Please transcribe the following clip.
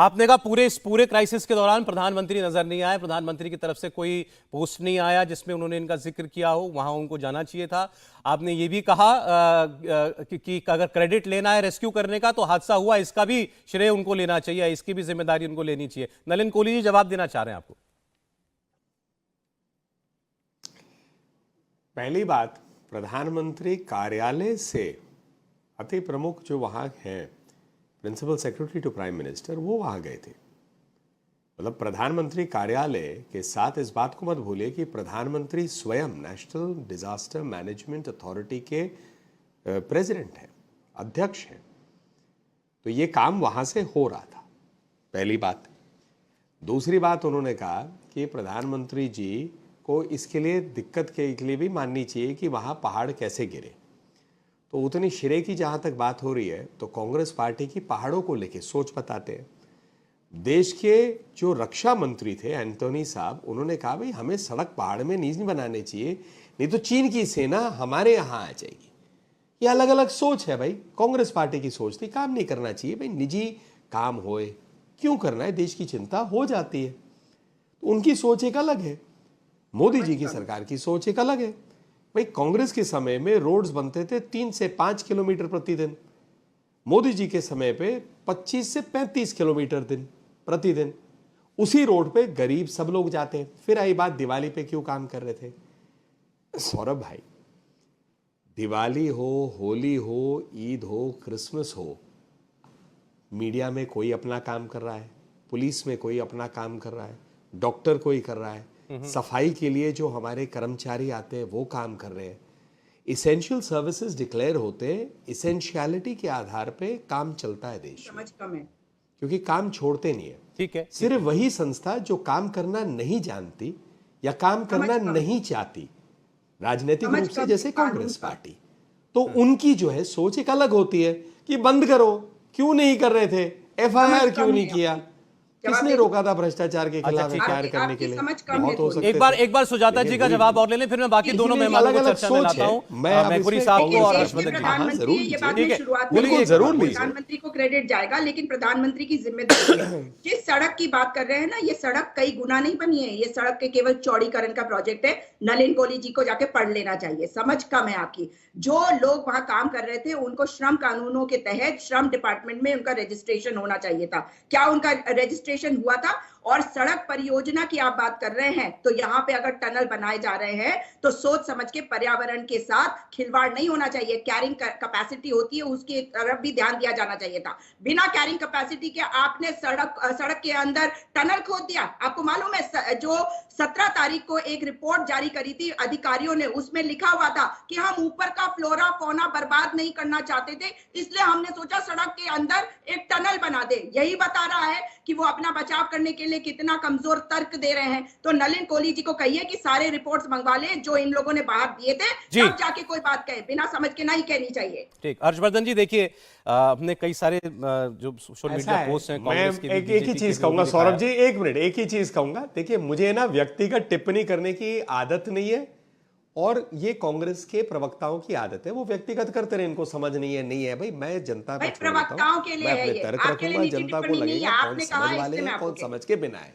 आपने कहा पूरे क्राइसिस के दौरान प्रधानमंत्री नजर नहीं आए, प्रधानमंत्री की तरफ से कोई पोस्ट नहीं आया जिसमें उन्होंने इनका जिक्र किया हो, वहां उनको जाना चाहिए था। आपने ये भी कहा कि अगर क्रेडिट लेना है रेस्क्यू करने का तो हादसा हुआ, इसका भी श्रेय उनको लेना चाहिए, इसकी भी जिम्मेदारी उनको लेनी चाहिए। नलिन कोहली जी जवाब देना चाह रहे हैं आपको। पहली बात, प्रधानमंत्री कार्यालय से अति प्रमुख जो वहां हैं, principal secretary to prime minister, वो वहां गए थे। मतलब प्रधानमंत्री कार्यालय के साथ इस बात को मत भूलिए कि प्रधानमंत्री स्वयं नेशनल डिजास्टर मैनेजमेंट अथॉरिटी के प्रेसिडेंट हैं, अध्यक्ष हैं। तो ये काम वहां से हो रहा था, पहली बात। दूसरी बात, उन्होंने कहा कि प्रधानमंत्री जी को इसके लिए दिक्कत के लिए भी माननी चाहिए कि वहां पहाड़ कैसे गिरे। तो उतनी श्रेय की जहां तक बात हो रही है, तो कांग्रेस पार्टी की पहाड़ों को लेके सोच बताते हैं। देश के जो रक्षा मंत्री थे एंटोनी साहब, उन्होंने कहा भाई हमें सड़क पहाड़ में नहीं बनाने चाहिए, नहीं तो चीन की सेना हमारे यहां आ जाएगी। ये अलग अलग सोच है भाई, कांग्रेस पार्टी की सोच थी काम नहीं करना चाहिए भाई, निजी काम होए क्यों करना है, देश की चिंता हो जाती है। तो उनकी सोच एक अलग है, मोदी जी की सरकार की सोच एक अलग है। भाई कांग्रेस के समय में रोड्स बनते थे 3 से 5 किलोमीटर प्रतिदिन, मोदी जी के समय पे 25 से 35 किलोमीटर प्रतिदिन। उसी रोड पे गरीब सब लोग जाते हैं। फिर आई बात दिवाली पे क्यों काम कर रहे थे। सौरभ भाई, दिवाली हो, होली हो, ईद हो, क्रिसमस हो, मीडिया में कोई अपना काम कर रहा है, पुलिस में कोई अपना काम कर रहा है, डॉक्टर कोई कर रहा है, सफाई के लिए जो हमारे कर्मचारी आते हैं वो काम कर रहे हैं। इसेंशियल सर्विसेज डिक्लेयर होते हैं, इसेंशियलिटी के आधार पे काम चलता है देश में, समझ कम है क्योंकि काम छोड़ते नहीं है। ठीक है, सिर्फ वही संस्था जो काम करना नहीं जानती या काम करना नहीं चाहती राजनीतिक रूप से, जैसे कांग्रेस पार्टी, तो उनकी जो है सोच एक अलग होती है कि बंद करो, क्यों नहीं कर रहे थे, एफआईआर क्यों नहीं किया, किसने रोका था भ्रष्टाचार के खिलाफ एफआईआर करने के लिए। बहुत हो सकते एक बार सुजाता जी का जवाब और ले लें, फिर मैं बाकी दोनों मेहमानों को चर्चा में लाता हूं। मैं पूरी साहब को और हर्षवर्धन जी। प्रधानमंत्री को क्रेडिट जाएगा, लेकिन प्रधानमंत्री की जिम्मेदारी है। जिस सड़क की बात कर रहे हैं ना, ये सड़क कई गुना नहीं बनी है, ये सड़क के केवल चौड़ीकरण का प्रोजेक्ट है। नलिन कोहली जी को जाके पढ़ लेना चाहिए, समझ कम है आपकी। जो लोग वहां काम कर रहे थे उनको श्रम कानूनों के तहत श्रम डिपार्टमेंट में उनका रजिस्ट्रेशन होना चाहिए था। क्या उनका रजिस्ट्रेशन हुआ था? और सड़क परियोजना की आप बात कर रहे हैं, तो यहाँ पे अगर टनल बनाए जा रहे हैं तो सोच समझ के, पर्यावरण के साथ खिलवाड़ नहीं होना चाहिए। कैरिंग कैपेसिटी होती है, उसकी तरफ भी ध्यान दिया जाना चाहिए था। बिना कैरिंग कैपेसिटी के आपने सड़क के अंदर टनल खोद दिया। आपको मालूम है जो 17 तारीख को एक रिपोर्ट जारी करी थी अधिकारियों ने, उसमें लिखा हुआ था कि हम ऊपर का फ्लोरा फौना बर्बाद नहीं करना चाहते थे, इसलिए हमने सोचा सड़क के अंदर एक टनल बना दे। यही बता रहा है कि वो अपना बचाव करने के लिए कितना कमजोर तर्क दे रहे हैं। तो नलिन कोहली जी को कहिए कि सारे रिपोर्ट्स मंगवा लें जो इन लोगों ने बाहर दिए थे, तब जाके कोई बात कहे, बिना समझ के नहीं कहनी चाहिए। ठीक, हर्षवर्धन जी देखिए, हमने कई सारे जो सोशल मीडिया पोस्ट हैं कांग्रेस के, एक ही चीज कहूंगा सौरभ जी, एक मिनट, एक ही चीज कहूंगा। देखिए, मुझे ना व्यक्तिगत टिप्पणी करने की आदत नहीं है, और ये कांग्रेस के प्रवक्ताओं की आदत है, वो व्यक्तिगत करते रहे, इनको समझ नहीं है भाई। मैं जनता पे छोड़ देता हूं, मैं अपने तर्क रखूंगा, जनता को लगेगा कौन समझ वाले हैं, कौन समझ के बिना है।